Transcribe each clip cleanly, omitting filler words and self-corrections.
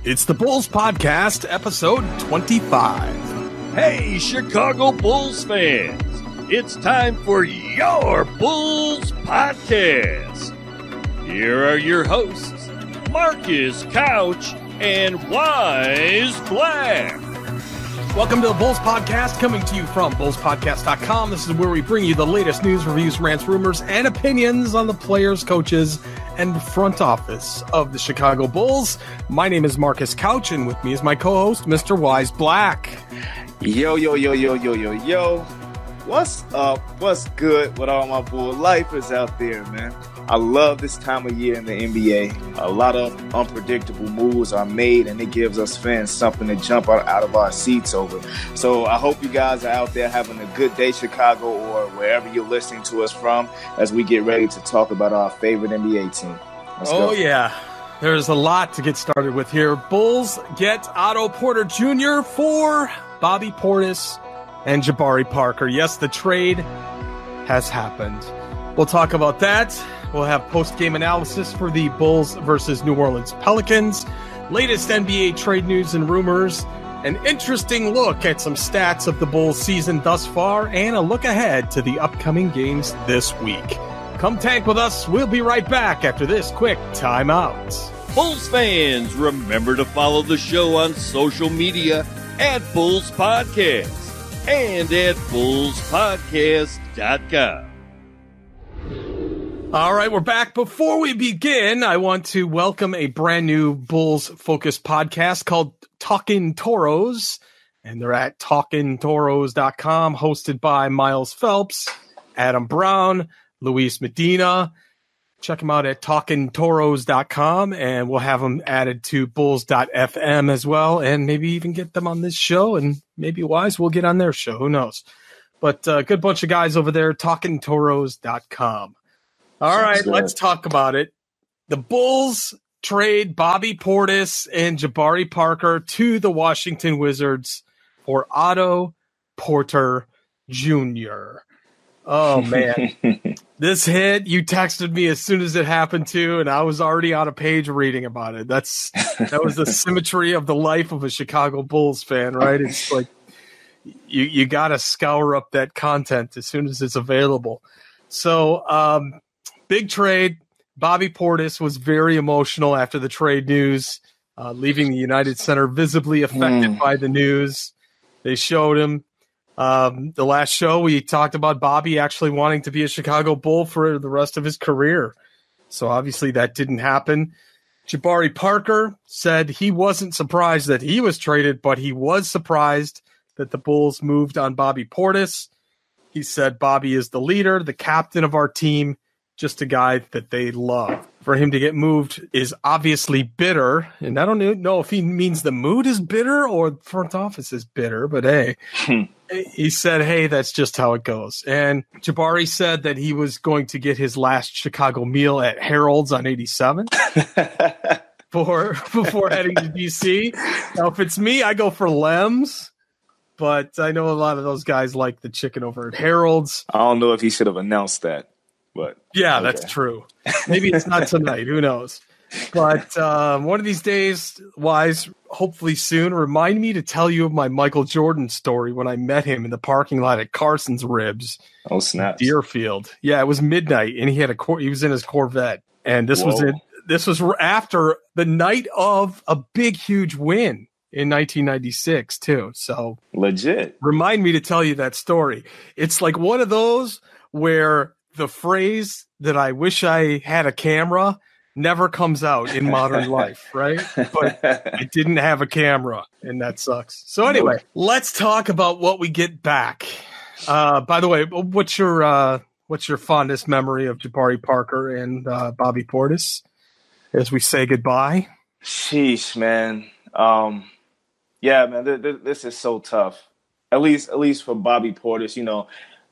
It's the Bulls Podcast, episode 25. Hey, Chicago Bulls fans! It's time for your Bulls Podcast. Here are your hosts, Marcus Couch and Wyse Black. Welcome to the Bulls Podcast, coming to you from bullspodcast.com. This is where we bring you the latest news, reviews, rants, rumors, and opinions on the players, coaches, and front office of the Chicago Bulls. My name is Marcus Couch, and with me is my co-host, Mr. Wyse Black. Yo. What's up? What's good with all my Bull lifers out there, man? I love this time of year in the NBA. A lot of unpredictable moves are made, and it gives us fans something to jump out of our seats over. So I hope you guys are out there having a good day, Chicago, or wherever you're listening to us from, as we get ready to talk about our favorite NBA team. Let's go. Yeah. There's a lot to get started with here. Bulls get Otto Porter Jr. for Bobby Portis and Jabari Parker. Yes, the trade has happened. We'll talk about that. We'll have post-game analysis for the Bulls versus New Orleans Pelicans, latest NBA trade news and rumors, an interesting look at some stats of the Bulls season thus far, and a look ahead to the upcoming games this week. Come tank with us. We'll be right back after this quick timeout. Bulls fans, remember to follow the show on social media at Bulls Podcast and at bullspodcast.com. All right, we're back. Before we begin, I want to welcome a brand new Bulls-focused podcast called Talkin' Toros, and they're at talkintoros.com, hosted by Miles Phelps, Adam Brown, Luis Medina. Check them out at talkintoros.com, and we'll have them added to bulls.fm as well, and maybe even get them on this show, and maybe Wyse will get on their show. Who knows? But a good bunch of guys over there, talkintoros.com. All right, let's talk about it. The Bulls trade Bobby Portis and Jabari Parker to the Washington Wizards for Otto Porter Jr. Oh, man. This hit, you texted me as soon as it happened too, and I was already on a page reading about it. That was the symmetry of the life of a Chicago Bulls fan, right? It's like you got to scour up that content as soon as it's available. So, big trade. Bobby Portis was very emotional after the trade news, leaving the United Center visibly affected by the news. They showed him. The last show, we talked about Bobby actually wanting to be a Chicago Bull for the rest of his career. So obviously that didn't happen. Jabari Parker said he wasn't surprised that he was traded, but he was surprised that the Bulls moved on Bobby Portis. He said Bobby is the leader, the captain of our team, just a guy that they love. For him to get moved is obviously bitter, and I don't know if he means the mood is bitter or the front office is bitter, but hey, he said, hey, that's just how it goes. And Jabari said that he was going to get his last Chicago meal at Harold's on 87 before heading to D.C. Now, if it's me, I go for Lem's, but I know a lot of those guys like the chicken over at Harold's. I don't know if he should have announced that. But yeah, okay. That's true. Maybe it's not tonight. Who knows? But one of these days, Wyse, hopefully soon, remind me to tell you of my Michael Jordan story when I met him in the parking lot at Carson's Ribs. Oh, snap! Deerfield. Yeah, it was midnight, and he was in his Corvette, and this was it. This was after the night of a big, huge win in 1996 too. So legit. Remind me to tell you that story. It's like one of those where the phrase that I wish I had a camera never comes out in modern life, right? But I didn't have a camera, and that sucks. So anyway, let's talk about what we get back. By the way, what's your fondest memory of Jabari Parker and Bobby Portis as we say goodbye? Sheesh, man. Yeah, man, this is so tough. At least for Bobby Portis,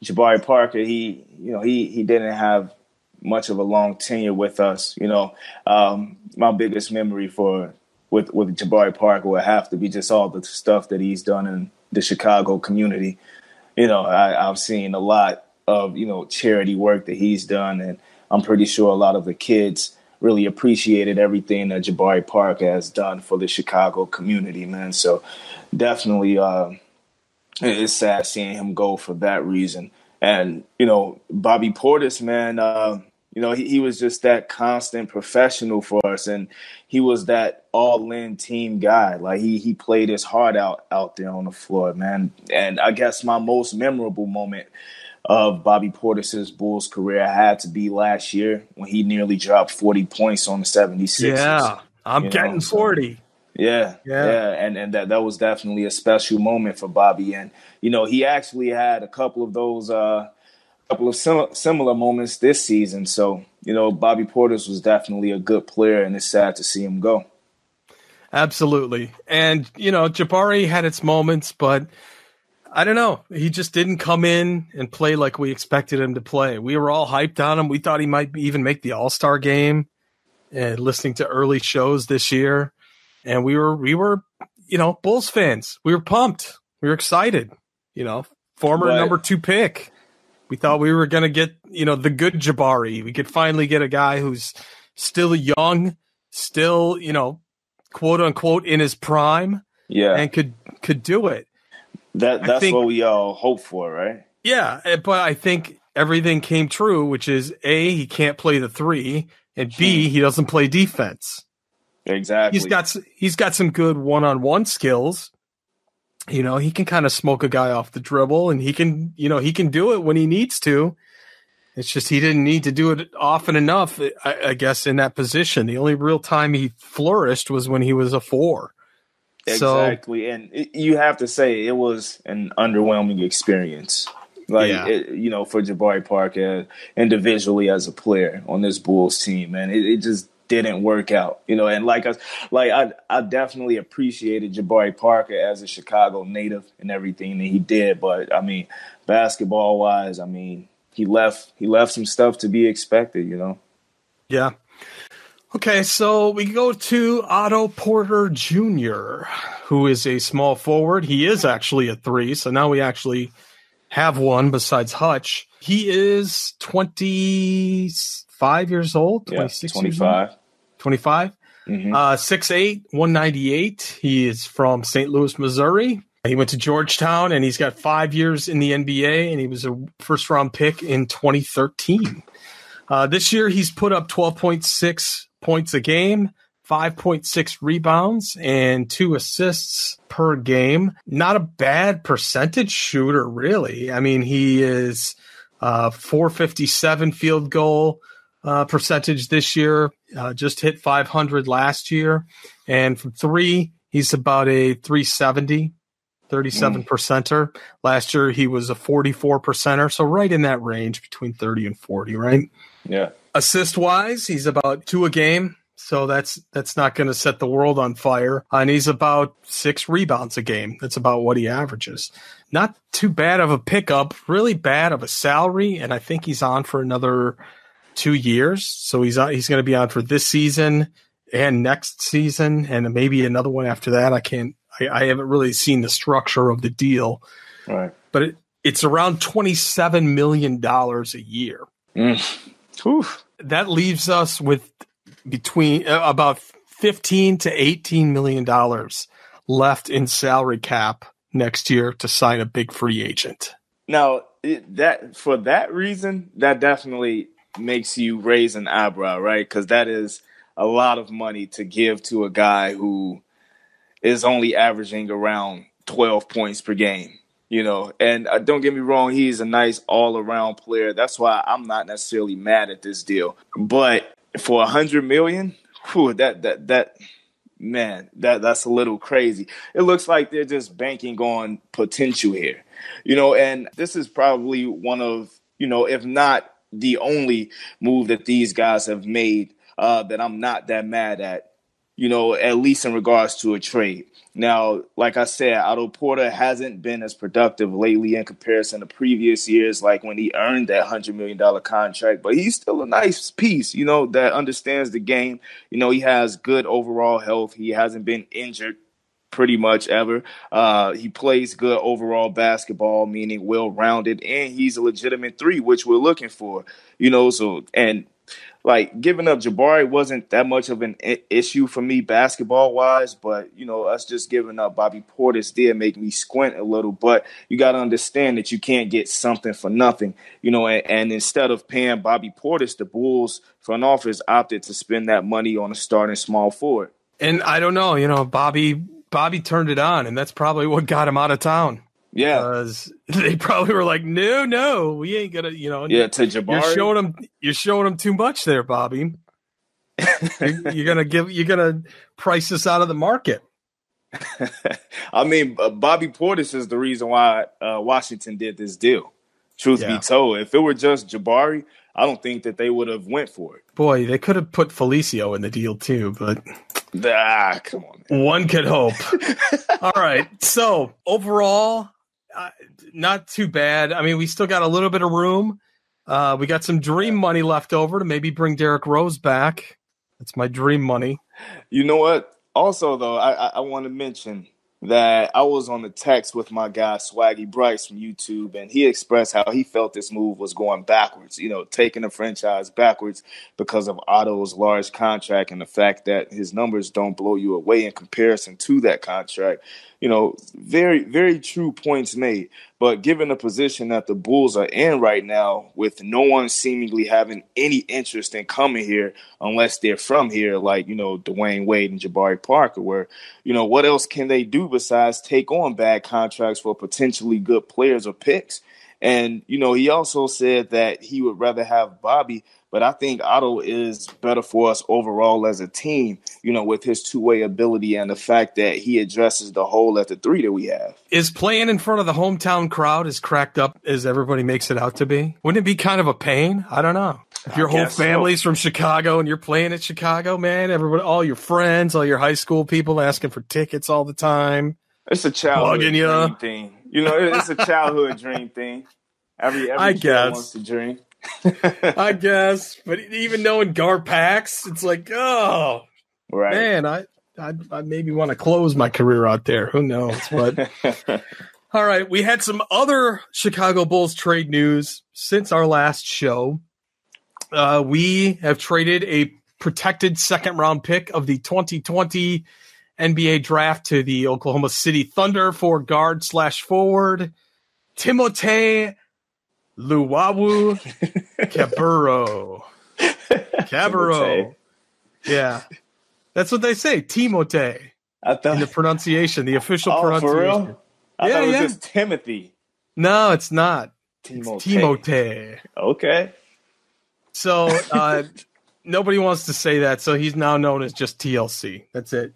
Jabari Parker, he didn't have much of a long tenure with us. My biggest memory with Jabari Parker would have to be just all the stuff that he's done in the Chicago community. I've seen a lot of charity work that he's done, and I'm pretty sure a lot of the kids really appreciated everything that Jabari Parker has done for the Chicago community, man. So definitely it's sad seeing him go for that reason. And, Bobby Portis, man, he was just that constant professional for us. And he was that all-in team guy. Like, he played his heart out there on the floor, man. And I guess my most memorable moment of Bobby Portis' Bulls career had to be last year when he nearly dropped 40 points on the 76ers. Yeah, I'm getting 40. Yeah. And that was definitely a special moment for Bobby. And, he actually had a couple of those similar moments this season. So, Bobby Portis was definitely a good player, and it's sad to see him go. Absolutely. And, Jabari had its moments, but I don't know. He just didn't come in and play like we expected him to play. We were all hyped on him. We thought he might even make the All-Star game, and listening to early shows this year. And we were, Bulls fans. We were pumped. We were excited, former number 2 pick. We thought we were going to get, the good Jabari. We could finally get a guy who's still young, still, quote unquote in his prime. Yeah. And could do it. That's what we all hope for, right? Yeah, but I think everything came true, which is A, he can't play the 3, and B, he doesn't play defense. Exactly. He's got some good one-on-one skills. He can kind of smoke a guy off the dribble, and he can do it when he needs to. It's just he didn't need to do it often enough, I guess, in that position. The only real time he flourished was when he was a 4. Exactly. And you have to say it was an underwhelming experience. For Jabari Parker individually as a player on this Bulls team, man, it just didn't work out, and I definitely appreciated Jabari Parker as a Chicago native and everything that he did. But I mean, basketball wise, he left some stuff to be expected, Yeah. Okay, so we go to Otto Porter Jr., who is a small forward. He is actually a 3, so now we actually have one besides Hutch. He is 25 years old, 26 25. 25? Mm-hmm. 6'8", 198. He is from St. Louis, Missouri. He went to Georgetown, and he's got 5 years in the NBA, and he was a first-round pick in 2013. This year, he's put up 12.6 points a game, 5.6 rebounds, and 2 assists per game. Not a bad percentage shooter, really. He is 457 field goal percentage this year, just hit 500 last year. And from 3, he's about a 370, 37 percenter. Last year, he was a 44 percenter, so right in that range between 30 and 40, right? Yeah. Assist-wise, he's about 2 a game, so that's not going to set the world on fire. And he's about 6 rebounds a game. That's about what he averages. Not too bad of a pickup, really bad of a salary, and I think he's on for another 2 years. So he's going to be on for this season and next season, and maybe another one after that. I haven't really seen the structure of the deal, right? But it's around $27 million a year. That leaves us with between about $15 to $18 million left in salary cap next year to sign a big free agent. Now, for that reason, that definitely makes you raise an eyebrow, right? Because that is a lot of money to give to a guy who is only averaging around 12 points per game. And don't get me wrong, he's a nice all-around player. That's why I'm not necessarily mad at this deal. But for $100 million, that's a little crazy. It looks like they're just banking on potential here, and this is probably one of, if not the only move that these guys have made that I'm not that mad at, at least in regards to a trade. Now, like I said, Otto Porter hasn't been as productive lately in comparison to previous years, like when he earned that $100 million contract. But he's still a nice piece, that understands the game. He has good overall health. He hasn't been injured pretty much ever. He plays good overall basketball, meaning well-rounded, and he's a legitimate 3, which we're looking for. So, and like giving up Jabari wasn't that much of an issue for me basketball wise, but us just giving up Bobby Portis did make me squint a little. But you got to understand that you can't get something for nothing, and instead of paying Bobby Portis, the Bulls front office opted to spend that money on a starting small forward. And I don't know, Bobby turned it on, and that's probably what got him out of town. Yeah, because they probably were like, no, we ain't gonna, Yeah, to Jabari, you're showing him too much there, Bobby. you're gonna price us out of the market. I mean, Bobby Portis is the reason why Washington did this deal. Truth be told, if it were just Jabari, I don't think that they would have went for it. Boy, they could have put Felicio in the deal too, but come on, man. One could hope. All right, so overall, not too bad. I mean, we still got a little bit of room. We got some dream money left over to maybe bring Derrick Rose back. That's my dream money. You know what? Also, though, I want to mention that I was on the text with my guy Swaggy Bryce from YouTube, and he expressed how he felt this move was going backwards, taking the franchise backwards because of Otto's large contract and the fact that his numbers don't blow you away in comparison to that contract. Very, very true points made. But given the position that the Bulls are in right now, with no one seemingly having any interest in coming here unless they're from here, like, Dwayne Wade and Jabari Parker, where, what else can they do besides take on bad contracts for potentially good players or picks? And, he also said that he would rather have Bobby, but I think Otto is better for us overall as a team, with his two-way ability and the fact that he addresses the hole at the three that we have. Is playing in front of the hometown crowd as cracked up as everybody makes it out to be? Wouldn't it be kind of a pain? I don't know. If your whole family's from Chicago and you're playing at Chicago, man, everybody, all your friends, all your high school people asking for tickets all the time. It's a childhood dream thing. It's a childhood dream thing. Every kid wants to dream. I guess, but even knowing Garpax, it's like, oh, right, man, I maybe want to close my career out there. Who knows? But all right, we had some other Chicago Bulls trade news since our last show. We have traded a protected second-round pick of the 2020 NBA draft to the Oklahoma City Thunder for guard/forward Timothé Luwawu Cabarro. Yeah. That's what they say, Timothé. In the pronunciation, the official pronunciation. For real? I thought it was just Timothy. No, it's not. Timothé. Okay. So nobody wants to say that, so he's now known as just TLC. That's it.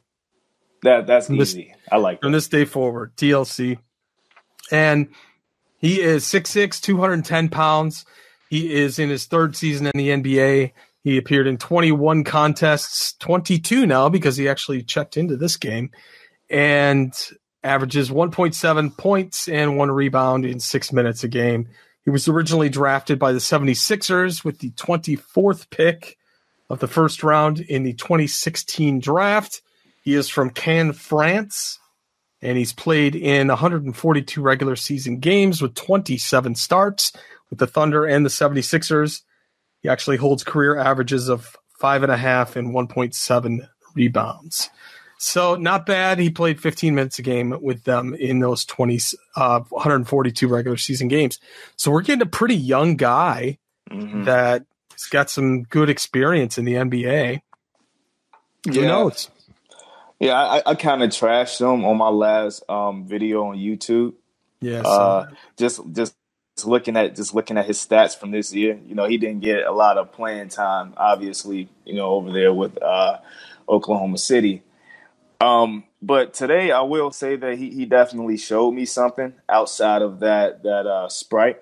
That's easy. I like that. From this day forward, TLC. And he is 6'6", 210 pounds. He is in his third season in the NBA. He appeared in 21 contests, 22 now because he actually checked into this game, and averages 1.7 points and 1 rebound in 6 minutes a game. He was originally drafted by the 76ers with the 24th pick of the first round in the 2016 draft. He is from Cannes, France. And he's played in 142 regular season games with 27 starts with the Thunder and the 76ers. He actually holds career averages of 5.5 and 1.7 rebounds. So not bad. He played 15 minutes a game with them in those 142 regular season games. So we're getting a pretty young guy that has got some good experience in the NBA. Who knows? Yeah, I kind of trashed him on my last video on YouTube. Yeah, just looking at his stats from this year. He didn't get a lot of playing time, obviously. Over there with Oklahoma City. But today, I will say that he definitely showed me something outside of that Sprite.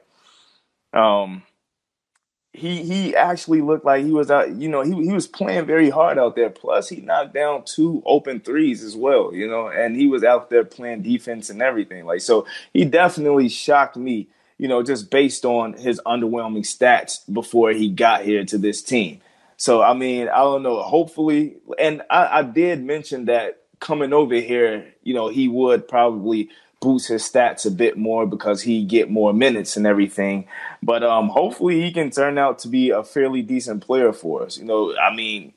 He actually looked like he was out, he was playing very hard out there. Plus, he knocked down 2 open threes as well, and he was out there playing defense and everything. So he definitely shocked me, just based on his underwhelming stats before he got here to this team. So, I mean, I don't know, hopefully, and I did mention that coming over here, he would probably boost his stats a bit more because he get more minutes and everything. But hopefully he can turn out to be a fairly decent player for us. I mean,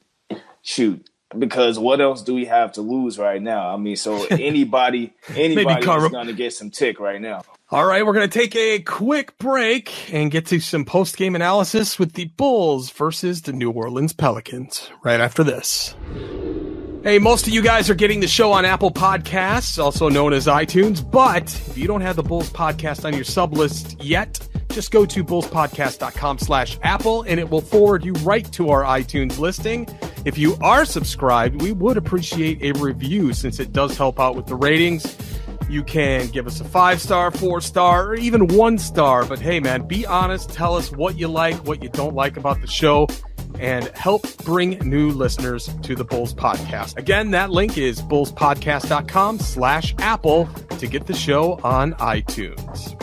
shoot. Because what else do we have to lose right now? I mean, so anybody is going to get some tick right now. All right, we're going to take a quick break and get to some post-game analysis with the Bulls versus the New Orleans Pelicans right after this. Hey, most of you guys are getting the show on Apple Podcasts, also known as iTunes, but if you don't have the Bulls podcast on your sub list yet, just go to bullspodcast.com/Apple and it will forward you right to our iTunes listing. If you are subscribed, we would appreciate a review since it does help out with the ratings. You can give us a 5-star, 4-star, or even 1-star. But hey, man, be honest. Tell us what you like, what you don't like about the show, and help bring new listeners to the Bulls Podcast. Again, that link is bullspodcast.com/Apple to get the show on iTunes.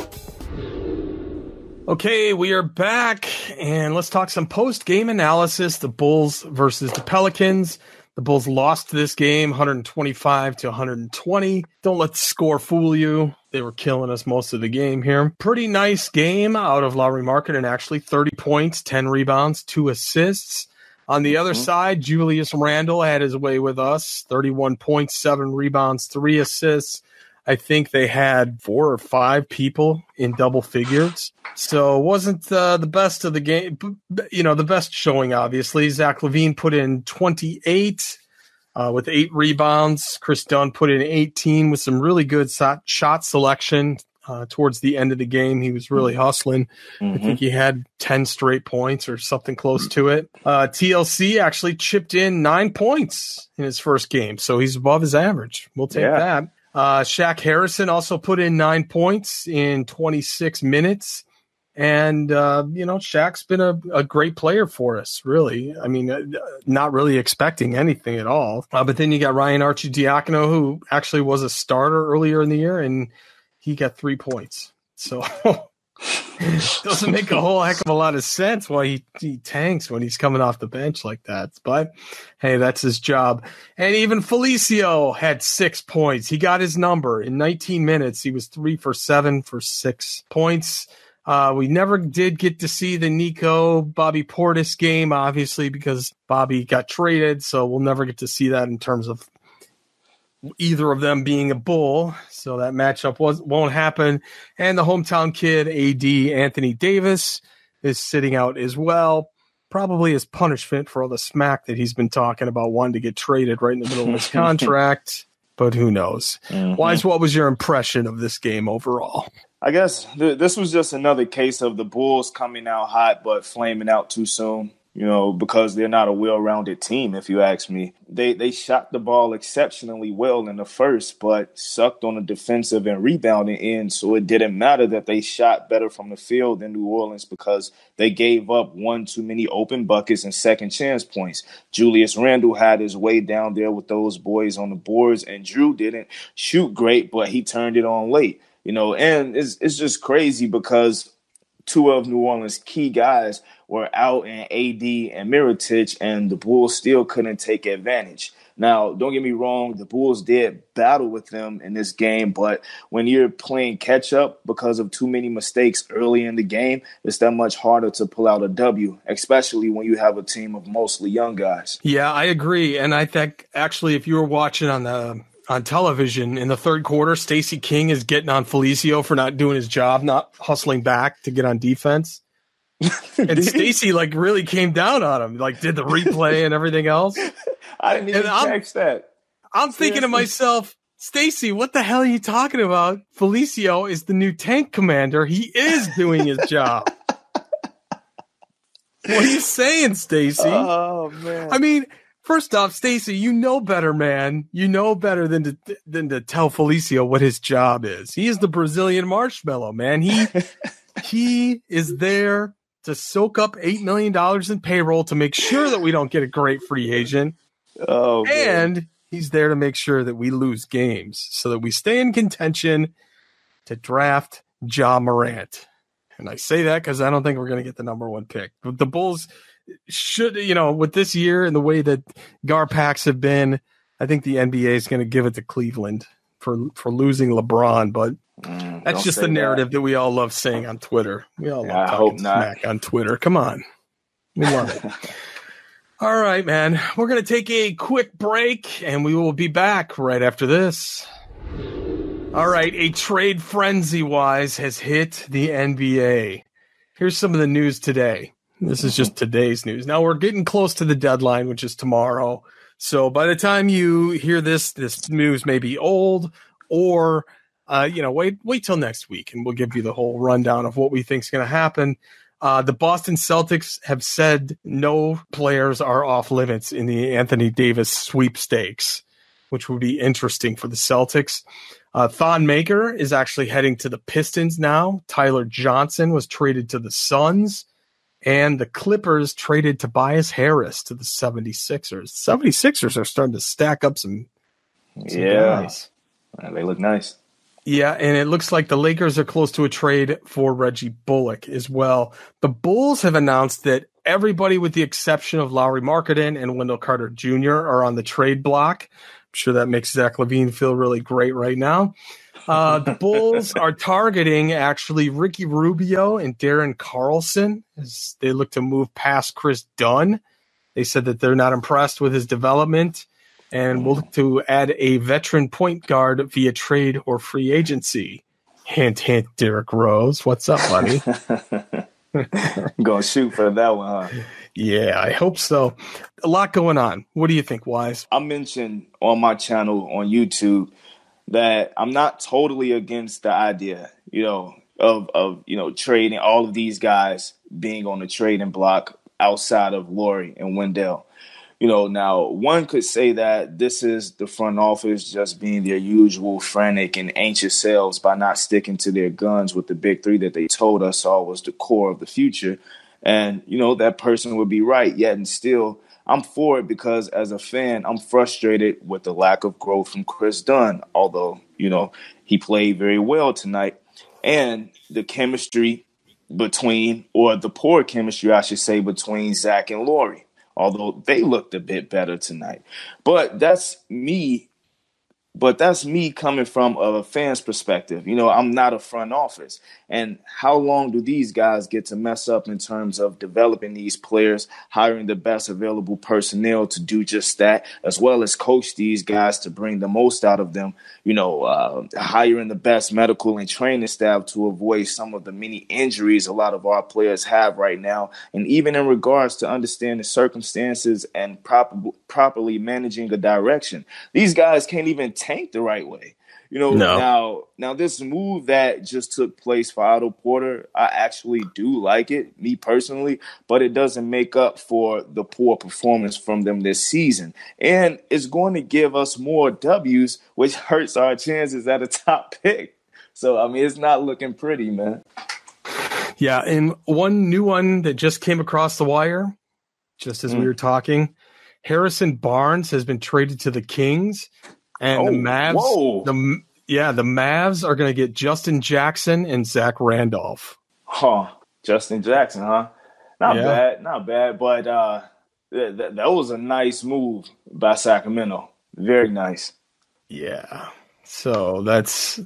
Okay, we are back, and let's talk some post-game analysis. The Bulls versus the Pelicans. The Bulls lost this game 125-120. Don't let the score fool you. They were killing us most of the game here. Pretty nice game out of Lauri Markkanen, actually. 30 points, 10 rebounds, 2 assists. On the other side, Julius Randle had his way with us. 31 points, 7 rebounds, 3 assists. I think they had 4 or 5 people in double figures. So it wasn't the best of the game, the best showing, obviously. Zach LaVine put in 28 with 8 rebounds. Chris Dunn put in 18 with some really good shot selection towards the end of the game. He was really hustling. I think he had 10 straight points or something close to it. TLC actually chipped in 9 points in his first game, so he's above his average. We'll take that. Shaq Harrison also put in 9 points in 26 minutes. And, Shaq's been a great player for us, really. I mean, not really expecting anything at all. But then you got Ryan Arcidiacono, who actually was a starter earlier in the year, and he got 3 points. So it doesn't make a whole heck of a lot of sense why he tanks when he's coming off the bench like that. But, hey, that's his job. And even Felicio had 6 points. He got his number. In 19 minutes, he was 3 for 7 for 6 points. We never did get to see the Bobby Portis game, obviously, because Bobby got traded. So we'll never get to see that in terms of either of them being a Bull. So that matchup won't happen. And the hometown kid, AD Anthony Davis, is sitting out as well, probably as punishment for all the smack that he's been talking about wanting to get traded right in the middle of his contract. But who knows? Wyse, what was your impression of this game overall? I guess this was just another case of the Bulls coming out hot but flaming out too soon, because they're not a well-rounded team, if you ask me. They shot the ball exceptionally well in the first, but sucked on the defensive and rebounding end, so it didn't matter that they shot better from the field than New Orleans because they gave up one too many open buckets and second chance points. Julius Randle had his way down there with those boys on the boards, and Drew didn't shoot great, but he turned it on late. And it's just crazy because 2 of New Orleans' key guys were out in AD and Mirotic, and the Bulls still couldn't take advantage. Now, don't get me wrong, the Bulls did battle with them in this game, but when you're playing catch-up because of too many mistakes early in the game, it's that much harder to pull out a W, especially when you have a team of mostly young guys. Yeah, I agree, and I think actually if you were watching on television in the third quarter, Stacey King is getting on Felicio for not doing his job, not hustling back to get on defense. And Stacey really came down on him, did the replay and everything else. I didn't even catch that. I'm thinking to myself, Stacey, what the hell are you talking about? Felicio is the new tank commander. He is doing his job. What are you saying, Stacey? Oh, man. I mean, first off, Stacey, you know better, man. You know better than to tell Felicio what his job is. He is the Brazilian marshmallow, man. He is there to soak up $8 million in payroll to make sure that we don't get a great free agent. Oh, and man. He's there to make sure that we lose games so that we stay in contention to draft Ja Morant. And I say that because I don't think we're going to get the number 1 pick. But the Bulls should, with this year and the way that Gar packs have been, I think the NBA is going to give it to Cleveland for losing LeBron, but that's just the narrative that we all love saying on Twitter. We all love talking smack on Twitter. Come on. We love it. All right, man. We're going to take a quick break, and we will be back right after this. All right, a trade frenzy, Wyse, has hit the NBA. Here's some of the news today. This is just today's news. Now, we're getting close to the deadline, which is tomorrow. So by the time you hear this news may be old, or wait till next week, and we'll give you the whole rundown of what we think is going to happen. The Boston Celtics have said no players are off limits in the Anthony Davis sweepstakes, which would be interesting for the Celtics. Thon Maker is actually heading to the Pistons now. Tyler Johnson was traded to the Suns. And the Clippers traded Tobias Harris to the 76ers. 76ers are starting to stack up some guys. They look nice. Yeah, and it looks like the Lakers are close to a trade for Reggie Bullock as well. The Bulls have announced that everybody with the exception of Lauri Markkanen and Wendell Carter Jr. are on the trade block. I'm sure that makes Zach LaVine feel really great right now. The Bulls are targeting actually Ricky Rubio and Darren Carlson as they look to move past Chris Dunn. They said that they're not impressed with his development and will look to add a veteran point guard via trade or free agency. Hint, hint, Derrick Rose. What's up, buddy? Gonna shoot for that one, huh? Yeah, I hope so. A lot going on. What do you think, Wyse? I mentioned on my channel on YouTube that I'm not totally against the idea, of trading all of these guys being on the trading block outside of Lauri and Wendell. Now one could say that this is the front office just being their usual frantic and anxious selves by not sticking to their guns with the big three that they told us all was the core of the future. And, that person would be right. Yet and still, I'm for it because as a fan, I'm frustrated with the lack of growth from Chris Dunn, although, he played very well tonight. And the chemistry the poor chemistry, I should say, between Zach and Lauri, although they looked a bit better tonight. But that's me coming from a fan's perspective. I'm not a front office. And how long do these guys get to mess up in terms of developing these players, hiring the best available personnel to do just that, as well as coach these guys to bring the most out of them, hiring the best medical and training staff to avoid some of the many injuries a lot of our players have right now. And even in regards to understanding circumstances and properly managing a direction, these guys can't even tank the right way. No. Now this move that just took place for Otto Porter, I actually do like it, me personally, but it doesn't make up for the poor performance from them this season. And it's going to give us more W's, which hurts our chances at a top pick. So, it's not looking pretty, man. Yeah, and one new one that just came across the wire, just as we were talking, Harrison Barnes has been traded to the Kings. And the Mavs, the Mavs are going to get Justin Jackson and Zach Randolph. Justin Jackson, huh? Not bad. But that was a nice move by Sacramento. Very nice. Yeah. So that's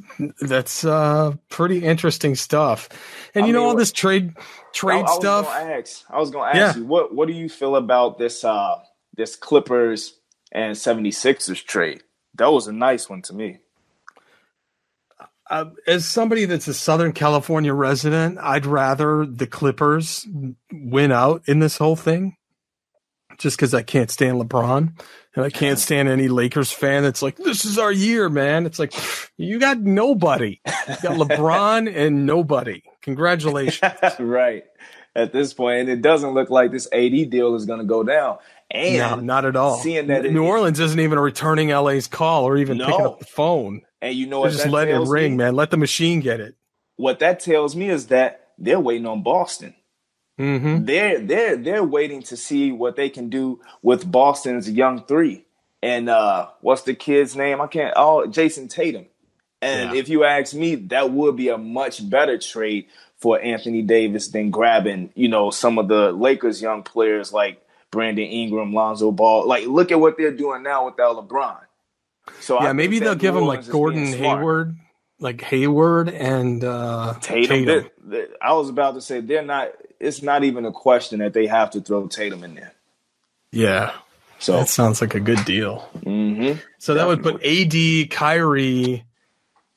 pretty interesting stuff. And all this trade stuff. I was going to ask you, what do you feel about this Clippers and 76ers trade? That was a nice one to me. As somebody that's a Southern California resident, I'd rather the Clippers win out in this whole thing just because I can't stand LeBron and I can't stand any Lakers fan that's like, this is our year, man. It's like, you got nobody. You got LeBron and nobody. Congratulations. Right. At this point, and it doesn't look like this AD deal is going to go down. And no, not at all. Seeing that New Orleans isn't even returning LA's call or even picking up the phone. And you know they're what? Just letting it ring, man. Let the machine get it. What that tells me is that they're waiting on Boston. Mm-hmm. They're waiting to see what they can do with Boston's young three. And what's the kid's name? Jason Tatum. And if you ask me, that would be a much better trade for Anthony Davis than grabbing, some of the Lakers' young players like Brandon Ingram, Lonzo Ball. Like, look at what they're doing now without LeBron. So yeah, maybe they'll give him like Gordon Hayward, and Tatum. I was about to say it's not even a question that they have to throw Tatum in there. Yeah. So that sounds like a good deal. Mm-hmm. So that would put AD, Kyrie,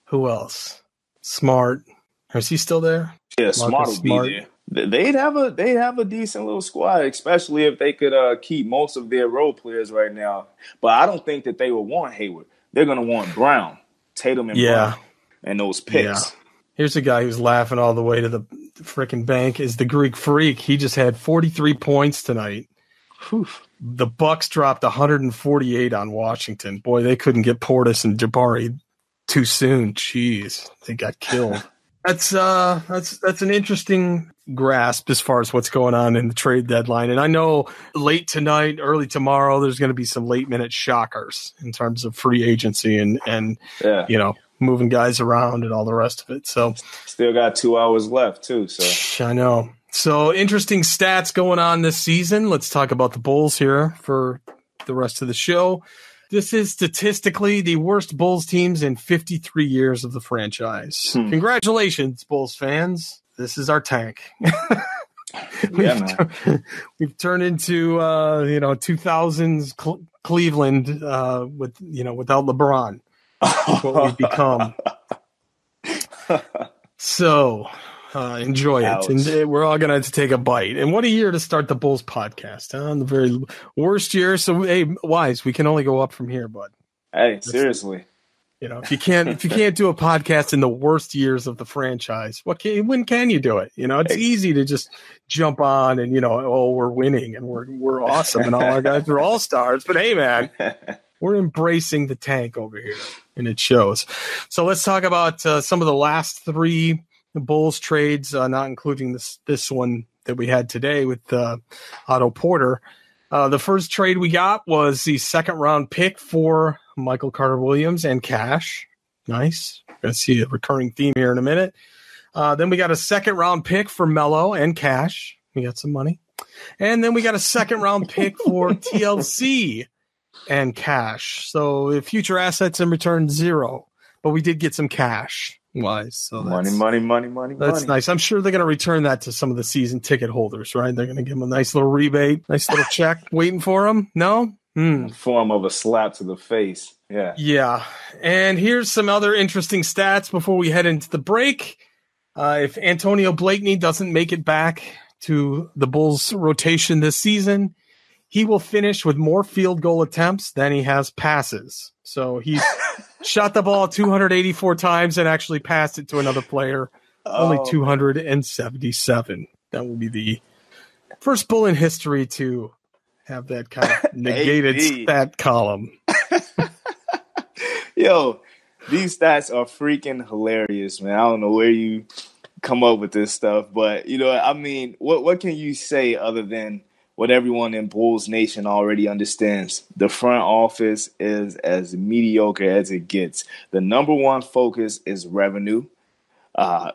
who else? Smart. Is he still there? Yeah, Smart will be there. They'd have a decent little squad, especially if they could keep most of their role players right now. But I don't think that they will want Hayward. They're going to want Brown, Tatum, and Brown, and those picks. Yeah. Here's a guy who's laughing all the way to the freaking bank is the Greek Freak. He just had 43 points tonight. Whew. The Bucks dropped 148 on Washington. Boy, they couldn't get Portis and Jabari too soon. Jeez, they got killed. That's an interesting grasp as far as what's going on in the trade deadline. And I know late tonight, early tomorrow, there's going to be some late minute shockers in terms of free agency and moving guys around and all the rest of it. So still got 2 hours left too. So I know. So interesting stats going on this season. Let's talk about the Bulls here for the rest of the show. This is statistically the worst Bulls teams in 53 years of the franchise. Congratulations, Bulls fans. This is our tank. We've turned into 2000s Cleveland without LeBron. That's what we've become. So enjoy it. And we're all going to have to take a bite. And what a year to start the Bulls podcast, huh? The very worst year. So, hey, Wyse, we can only go up from here, bud. Hey, seriously. If you can't do a podcast in the worst years of the franchise, when can you do it? It's easy to just jump on and, we're winning and we're awesome and all our guys are all stars. But hey, man, we're embracing the tank over here and it shows. So let's talk about some of the last three Bulls trades, not including this one that we had today with Otto Porter. The first trade we got was the second-round pick for Michael Carter-Williams and cash. Nice. We're going to see a recurring theme here in a minute. Then we got a second-round pick for Melo and cash. We got some money. And then we got a second-round pick for TLC and cash. So future assets in return, 0. But we did get some cash. Wyse. So money. That's nice. I'm sure they're going to return that to some of the season ticket holders, right? They're going to give them a nice little rebate, nice little check waiting for them. No? In the form of a slap to the face. Yeah. Yeah. And here's some other interesting stats before we head into the break. If Antonio Blakeney doesn't make it back to the Bulls rotation this season, he will finish with more field goal attempts than he has passes. So he's shot the ball 284 times and actually passed it to another player. Only 277. That will be the first Bull in history to have that kind of negated stat column. Yo, these stats are freaking hilarious, man. I don't know where you come up with this stuff, but what can you say other than what everyone in Bulls Nation already understands? The front office is as mediocre as it gets. The number one focus is revenue.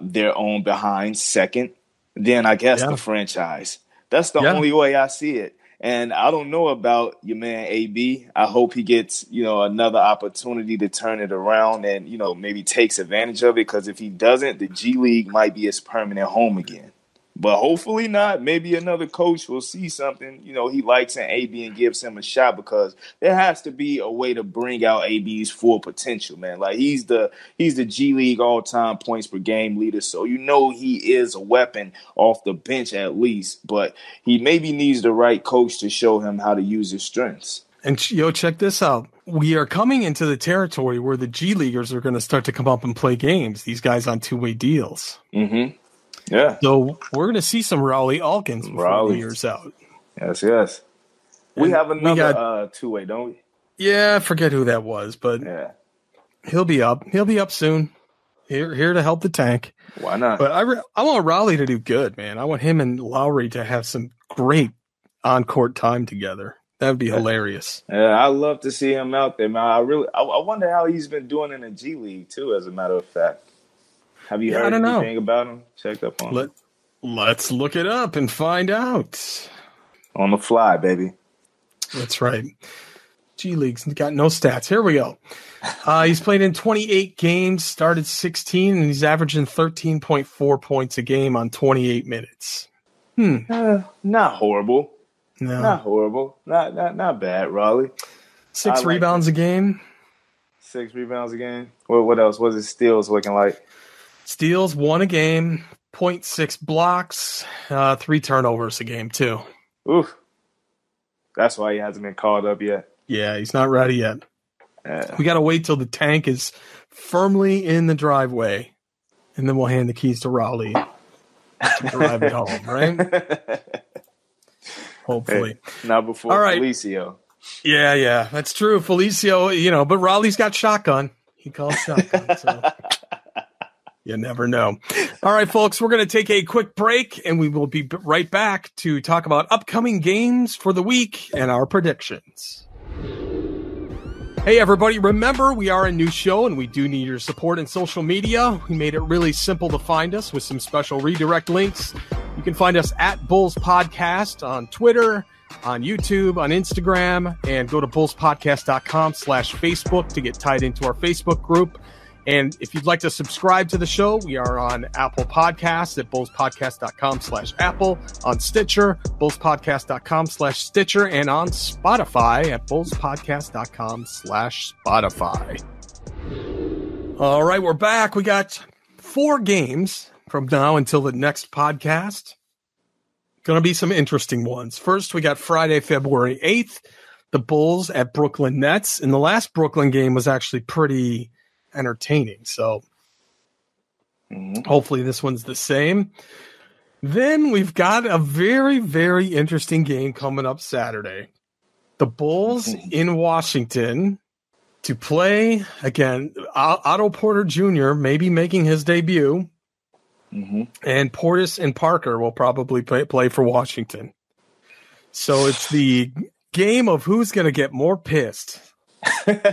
Their own behind second. Then I guess the franchise. That's the only way I see it. And I don't know about your man AB. I hope he gets, another opportunity to turn it around and, maybe takes advantage of it. Because if he doesn't, the G League might be his permanent home again. But hopefully not. Maybe another coach will see something, he likes in AB and gives him a shot, because there has to be a way to bring out AB's full potential, man. Like he's the G League all-time points per game leader. So, he is a weapon off the bench at least, but he maybe needs the right coach to show him how to use his strengths. And check this out. We are coming into the territory where the G Leaguers are going to start to come up and play games. These guys on two-way deals. Mm-hmm. Yeah. So we're going to see some Rowley Alkins before the year's out. Yes. We have another two-way, don't we? Yeah, I forget who that was, but he'll be up. He'll be up soon. Here to help the tank. Why not? But I want Rowley to do good, man. I want him and Lowry to have some great on-court time together. That would be hilarious. Yeah, I'd love to see him out there, man. I wonder how he's been doing in the G League, too, as a matter of fact. Have you heard anything about him? Checked up on him? Let's look it up and find out. On the fly, baby. That's right. G League's got no stats. Here we go. He's played in 28 games, started 16, and he's averaging 13.4 points a game on 28 minutes. Not horrible. No. Not horrible. Not bad, Raleigh. 6 rebounds a game. 6 rebounds a game. What else? What's his steals looking like? Steals 1 a game, 0.6 blocks, 3 turnovers a game too. Oof. That's why he hasn't been called up yet. Yeah, he's not ready yet. We got to wait till the tank is firmly in the driveway, and then we'll hand the keys to Raleigh to drive it home, right? Hopefully. Hey, not before Felicio. Yeah, that's true. Felicio, but Raleigh's got shotgun. He calls shotgun, so you never know. All right, folks, we're going to take a quick break, and we will be right back to talk about upcoming games for the week and our predictions. Hey, everybody, remember, we are a new show, and we do need your support in social media. We made it really simple to find us with some special redirect links. You can find us at Bulls Podcast on Twitter, on YouTube, on Instagram, and go to bullspodcast.com/Facebook to get tied into our Facebook group. And if you'd like to subscribe to the show, we are on Apple Podcasts at bullspodcast.com/Apple, on Stitcher, bullspodcast.com/Stitcher, and on Spotify at bullspodcast.com/Spotify. All right, we're back. We got 4 games from now until the next podcast. Going to be some interesting ones. First, we got Friday, February 8th, the Bulls at Brooklyn Nets. And the last Brooklyn game was actually pretty entertaining. So hopefully this one's the same. Then we've got a very, very interesting game coming up Saturday. The Bulls in Washington to play, again, Otto Porter Jr. maybe making his debut. And Portis and Parker will probably play for Washington. So it's the game of who's going to get more pissed. That's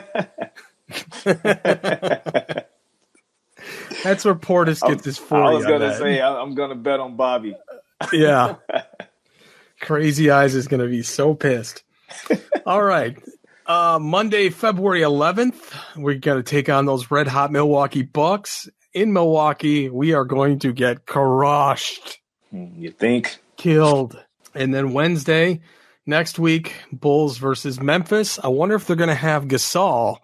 where Portis gets his 40. I was going to say, I'm going to bet on Bobby. Yeah. Crazy Eyes is going to be so pissed. All right. Monday, February 11th, we're going to take on those red-hot Milwaukee Bucks. In Milwaukee, we are going to get crushed. You think? Killed. And then Wednesday, next week, Bulls versus Memphis. I wonder if they're going to have Gasol.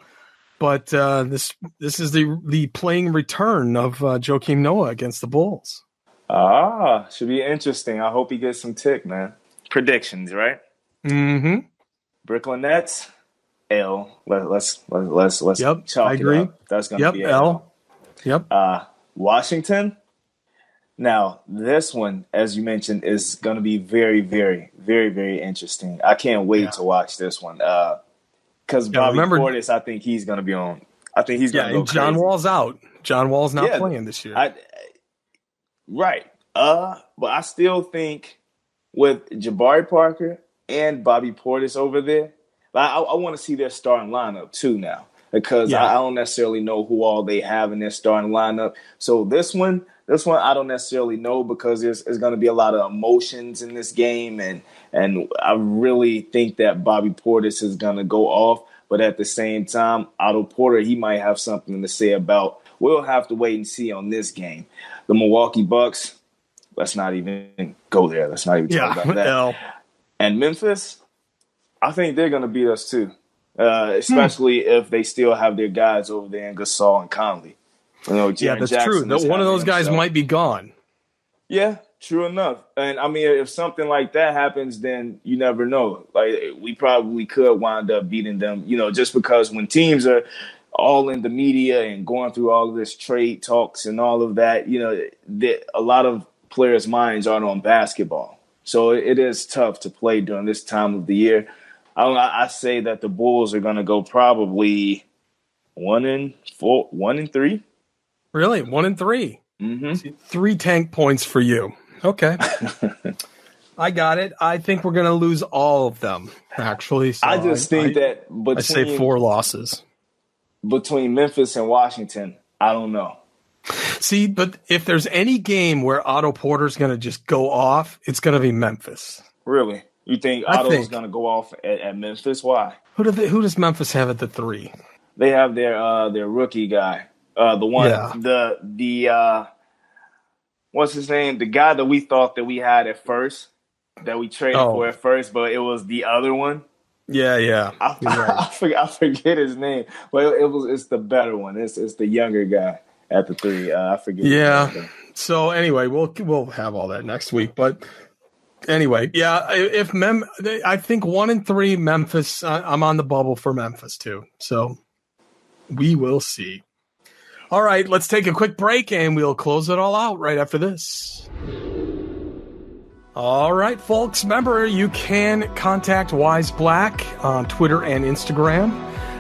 But this is the playing return of Joakim Noah against the Bulls. Should be interesting. I hope he gets some tick, man. Predictions, right? Brooklyn Nets, L. Let's chalk I agree. it up. That's going to be L. Yep. Washington. Now, this one, as you mentioned, is going to be very, very, very, very interesting. I can't wait to watch this one. Because Bobby Portis, I think he's going to be on. I think he's going to go crazy. John Wall's out. John Wall's not playing this year. Right. But I still think with Jabari Parker and Bobby Portis over there, I want to see their starting lineup too now. Because I don't necessarily know who all they have in their starting lineup. So this one I don't necessarily know because there's going to be a lot of emotions in this game. And I really think that Bobby Portis is going to go off. But at the same time, Otto Porter, he might have something to say about. We'll have to wait and see on this game. The Milwaukee Bucks, let's not even go there. Let's not even talk about that. No. And Memphis, I think they're going to beat us too. Especially if they still have their guys over there in Gasol and Conley. That's Jackson true. One of those guys might be gone. Yeah, true enough. And I mean, if something like that happens, then you never know. Like we probably could wind up beating them, just because when teams are all in the media and going through all of this trade talks and all of that, a lot of players' minds aren't on basketball. So it is tough to play during this time of the year. I say that the Bulls are going to go probably 1-3. Really? 1-3? Mm-hmm. 3 tank points for you. Okay. I got it. I think we're going to lose all of them, actually. So I think that I say 4 losses. Between Memphis and Washington, I don't know. See, but if there's any game where Otto Porter's going to just go off, it's going to be Memphis. Really? You think Otto's going to go off at Memphis? Why? Who does Memphis have at the 3? They have their rookie guy, the one, the what's his name? The guy that we thought that we had at first, that we traded for at first, but it was the other one. Yeah. I forget his name, but it's the better one. It's the younger guy at the 3. I forget. Yeah. So anyway, we'll have all that next week. But anyway, yeah. I think 1 and 3 Memphis. I'm on the bubble for Memphis too. So we will see. All right, let's take a quick break and we'll close it all out right after this. All right, folks, remember you can contact Wyse Black on Twitter and Instagram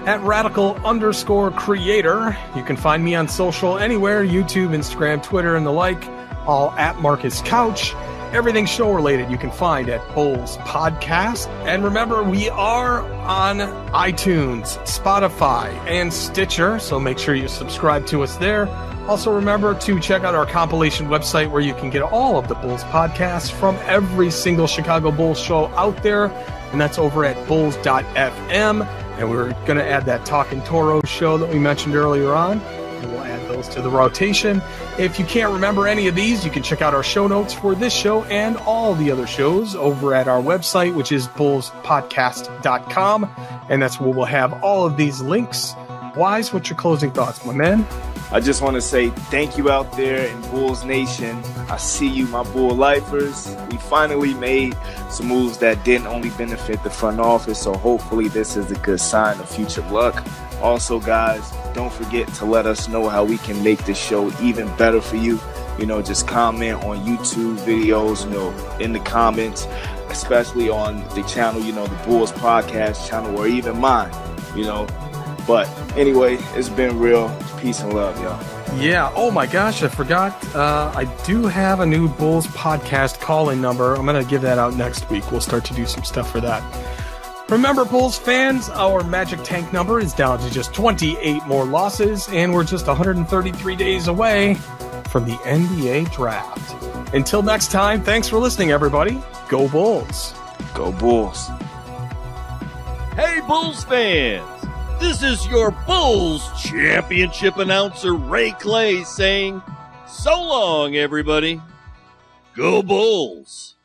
at @radical_creator. You can find me on social anywhere, YouTube, Instagram, Twitter, and the like, all at Marcus Couch. Everything show related you can find at Bulls Podcast. And remember, we are on iTunes, Spotify, and Stitcher, so make sure you subscribe to us there. Also, remember to check out our compilation website where you can get all of the Bulls podcasts from every single Chicago Bulls show out there, and that's over at bulls.fm. And we're going to add that Talkin' Toro show that we mentioned earlier on, and we'll add those to the rotation. If you can't remember any of these, you can check out our show notes for this show and all the other shows over at our website, which is bullspodcast.com, and that's where we'll have all of these links. Wyse, what's your closing thoughts, my man? I just want to say thank you out there in Bulls Nation. I see you, my Bull lifers. We finally made some moves that didn't only benefit the front office, so hopefully this is a good sign of future luck. Also, guys, don't forget to let us know how we can make this show even better for you. Just comment on YouTube videos, in the comments, especially on the channel, the Bulls Podcast channel, or even mine, But anyway, it's been real. Peace and love, y'all. Yeah. Oh my gosh, I forgot. I do have a new Bulls Podcast call-in number. I'm going to give that out next week. We'll start to do some stuff for that. Remember, Bulls fans, our Magic Tank number is down to just 28 more losses, and we're just 133 days away from the NBA draft. Until next time, thanks for listening, everybody. Go Bulls. Go Bulls. Hey, Bulls fans. This is your Bulls championship announcer, Ray Clay, saying, so long, everybody. Go Bulls.